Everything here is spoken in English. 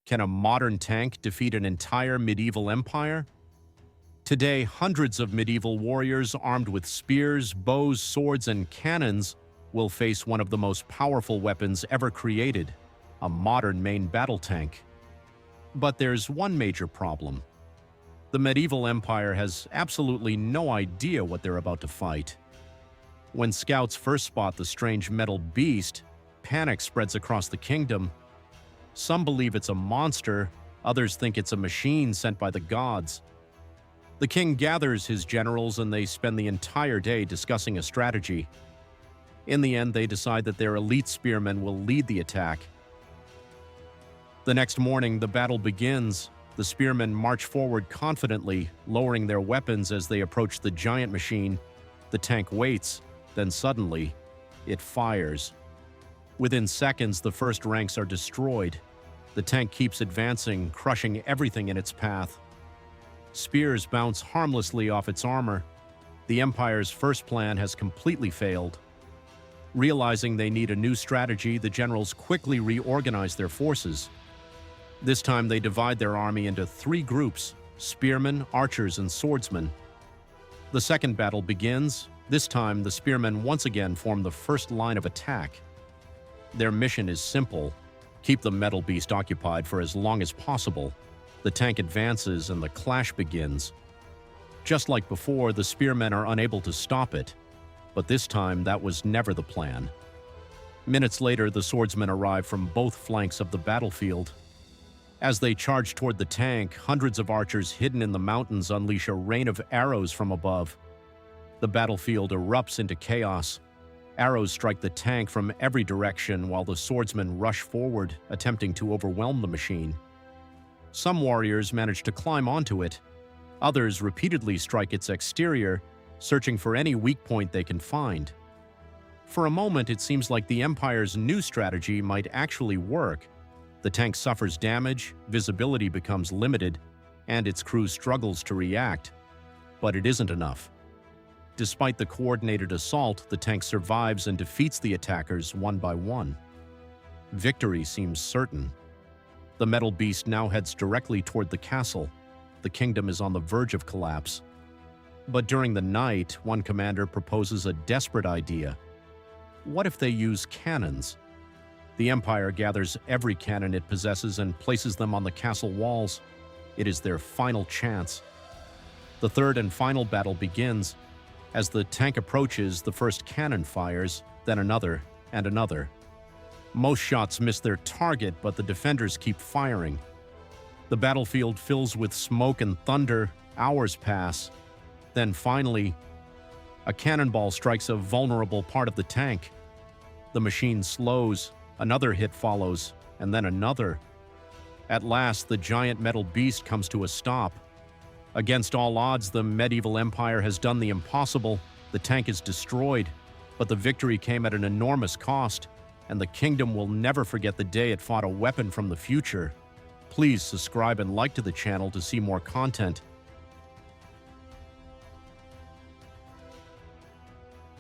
Can a modern tank defeat an entire medieval empire? Today, hundreds of medieval warriors armed with spears, bows, swords, and cannons will face one of the most powerful weapons ever created, a modern main battle tank. But there's one major problem. The medieval empire has absolutely no idea what they're about to fight. When scouts first spot the strange metal beast, panic spreads across the kingdom. Some believe it's a monster, others think it's a machine sent by the gods. The king gathers his generals and they spend the entire day discussing a strategy. In the end, they decide that their elite spearmen will lead the attack. The next morning, the battle begins. The spearmen march forward confidently, lowering their weapons as they approach the giant machine. The tank waits, then suddenly, it fires. Within seconds, the first ranks are destroyed. The tank keeps advancing, crushing everything in its path. Spears bounce harmlessly off its armor. The Empire's first plan has completely failed. Realizing they need a new strategy, the generals quickly reorganize their forces. This time they divide their army into 3 groups: spearmen, archers, and swordsmen. The second battle begins. This time, the spearmen once again form the first line of attack. Their mission is simple: keep the metal beast occupied for as long as possible. The tank advances and the clash begins. Just like before, the spearmen are unable to stop it. But this time, that was never the plan. Minutes later, the swordsmen arrive from both flanks of the battlefield. As they charge toward the tank, hundreds of archers hidden in the mountains unleash a rain of arrows from above. The battlefield erupts into chaos. Arrows strike the tank from every direction while the swordsmen rush forward, attempting to overwhelm the machine. Some warriors manage to climb onto it. Others repeatedly strike its exterior, searching for any weak point they can find. For a moment, it seems like the Empire's new strategy might actually work. The tank suffers damage, visibility becomes limited, and its crew struggles to react. But it isn't enough. Despite the coordinated assault, the tank survives and defeats the attackers one by one. Victory seems certain. The metal beast now heads directly toward the castle. The kingdom is on the verge of collapse. But during the night, one commander proposes a desperate idea. What if they use cannons? The Empire gathers every cannon it possesses and places them on the castle walls. It is their final chance. The third and final battle begins. As the tank approaches, the first cannon fires, then another and another. Most shots miss their target, but the defenders keep firing. The battlefield fills with smoke and thunder. Hours pass. Then finally, a cannonball strikes a vulnerable part of the tank. The machine slows. Another hit follows, and then another. At last, the giant metal beast comes to a stop. Against all odds, the medieval empire has done the impossible. The tank is destroyed, but the victory came at an enormous cost, and the kingdom will never forget the day it fought a weapon from the future. Please subscribe and like to the channel to see more content.